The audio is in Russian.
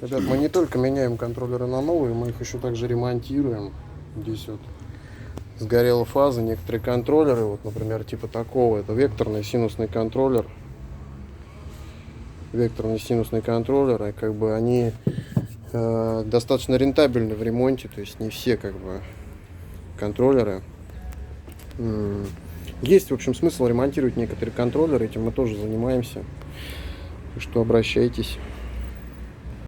Ребят, мы не только меняем контроллеры на новые, мы их еще также ремонтируем. Здесь вот сгорела фаза, некоторые контроллеры, вот, например, типа такого, это векторный синусный контроллер. Векторные синусные контроллеры, как бы они достаточно рентабельны в ремонте, то есть не все как бы контроллеры. Есть, в общем, смысл ремонтировать некоторые контроллеры, этим мы тоже занимаемся. Так что обращайтесь.